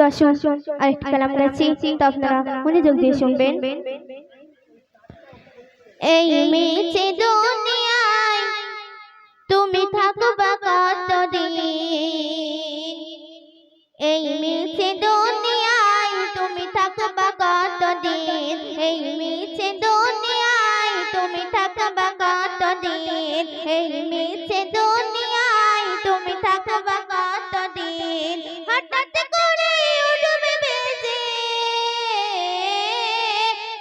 তো আসুন আরেকটি কালাম গাচ্ছি, তো আপনারা মনোযোগ দিয়ে শুনবেন। এই মিছে দুনিয়ায় তুমি থাকবা কতদিন, এই মিছে দুনিয়ায় তুমি থাকবা কতদিন, এই মিছে দুনিয়ায় তুমি থাকবা কতদিন, এই মিছে দুনিয়ায় তুমি থাকবা কতদিন। হঠাৎ করে উঠবে বেজে,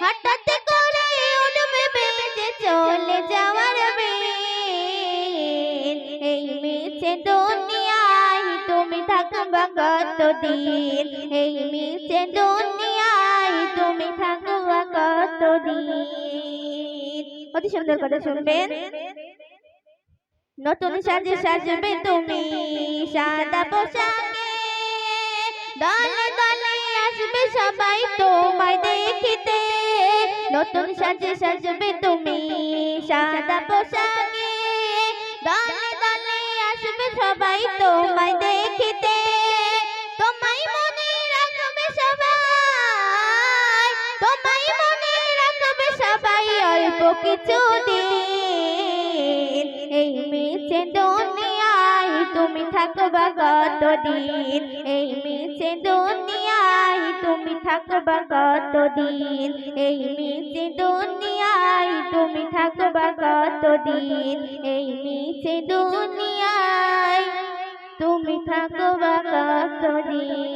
হঠাৎ করে উঠবে বেজে চলে যাওয়ার বেন, এই মিছে দুনিয়ায় তুমি থাকবা কতদিন, এই মিছে দুনিয়ায় তুমি থাকবা কতদিন। অতি সুন্দর কথা শুনবেন। নতুন সাজে সাজবে তুমি সাদা পোশাকে, দলে দলে আসবে সবাই তোমায় দেখিতে, নতুন সাজে সাজবে তুমি সাদা পোশাকে, দলে দলে আসবে সবাই তোমায় দেখিতে, তোমায় মনে রাখবে সবাই, তোমায় মনে রাখবে সবাই অল্প কিছুদিন, এই মিছে দুনিয়ায় তুমি থাকবা কতদিন, এই মিছে দুনিয়ায় তুমি থাকবা কতদিন, এই মিছে দুনিয়ায় তুমি থাকবা কতদিন, এই মিছে দুনিয়ায় তুমি থাকবা কতদিন।